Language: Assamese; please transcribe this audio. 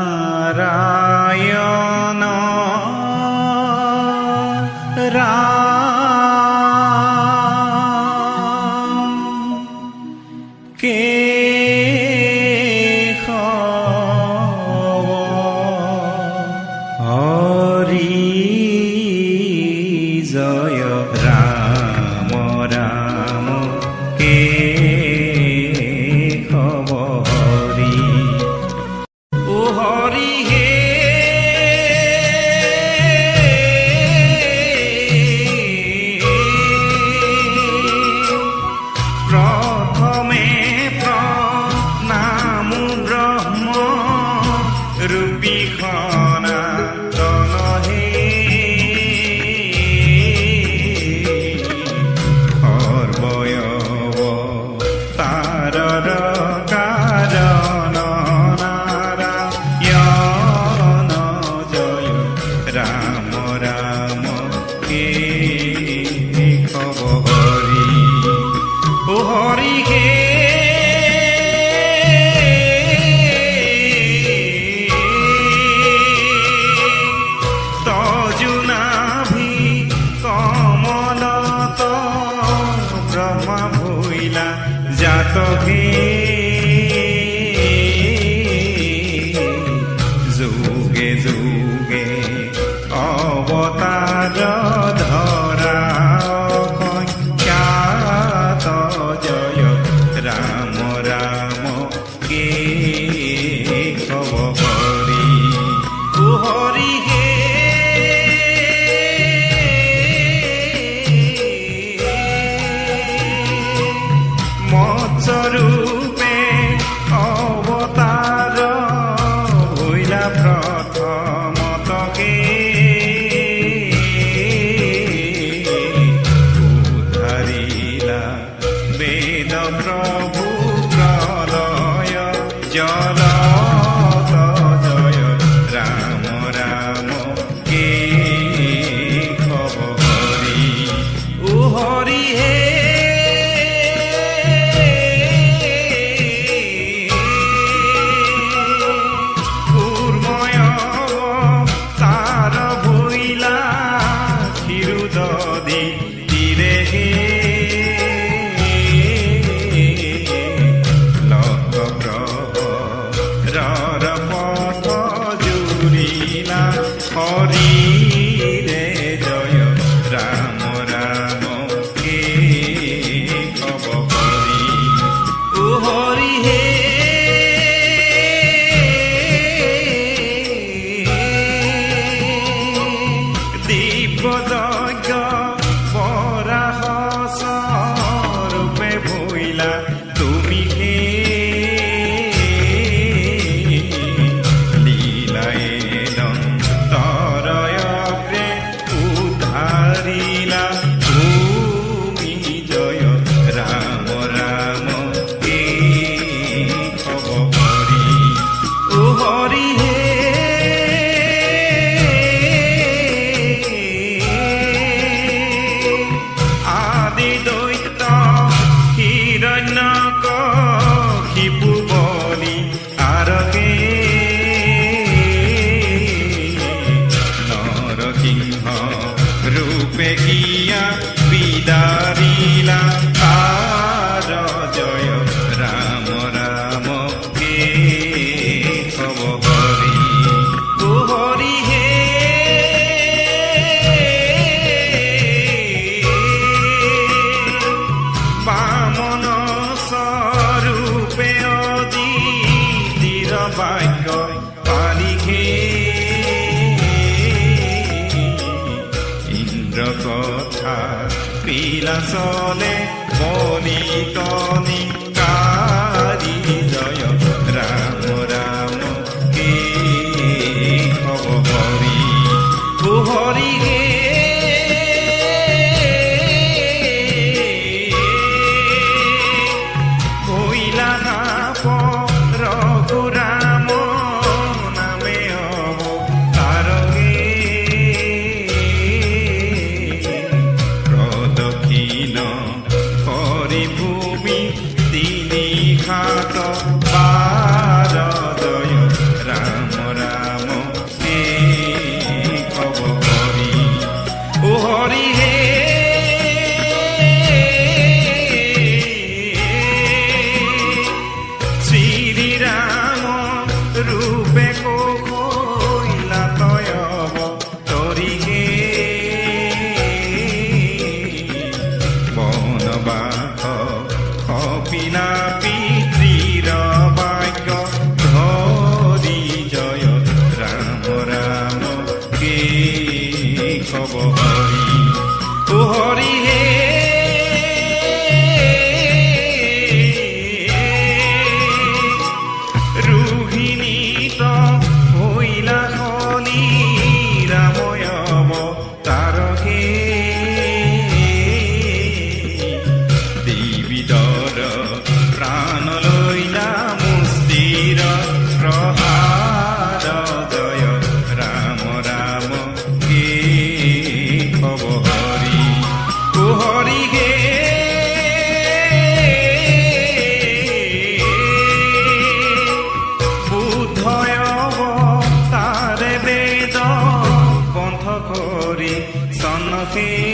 নাৰায়ণ ৰাম কেশৱ হৰি জয় ৰাম ৰাম কেশৱ হৰি ও হৰি হে প্ৰথমে প্ৰণাম ব্ৰহ্ম ৰূপী সনাতন হে সৰ্বয়ব তাৰৰ কাৰণ নাৰায়ণ জয় ৰাম ৰাম কেশৱ হৰি ও হৰি হে তজুনাভি কমলত ব্ৰহ্মা ভৈলা জাতকে যুগে যুগে অৱতাৰ ধৰা সংখ্যাত জয় ৰাম ৰাম কেশৱ হৰি ও হৰি হে মৎস্যৰূপে অৱতাৰ ভৈলা প্ৰথমতকে উদ্ধাৰিলা বেদ প্ৰভু প্ৰলয় জলত জয় ৰাম ৰাম কেশৱ হৰি ও হৰি হে হৰি ৰে জয় ৰাম ৰাম কেশৱ হৰি ও হৰি হে দিব্য যজ্ঞ বৰাহ স্বৰূপে ভৈলা তুমি হে উদ্ধাৰিলা ভূমি জয় ৰাম ৰাম কেশৱ হৰি ও হৰি হে আদি দৈত্য হিৰণ্যকশিপু বলি আৰগে নৰসিংহ ৰূপে কিয়া বিদাৰিলা তাৰ জয় ৰাম ৰাম কেশৱ হৰি ও হৰি হে বামন স্বৰূপে অদিতিৰ বাক্য পালিখে কথা পিলাচলে বলিতনি কাৰি জয় ৰাম ৰাম কেশৱ হৰি ও হৰি হে কইলা নাপ ৰঘুৰাম নামে অৱতাৰগে প্ৰদক্ষিণ কৰি ভূমি हे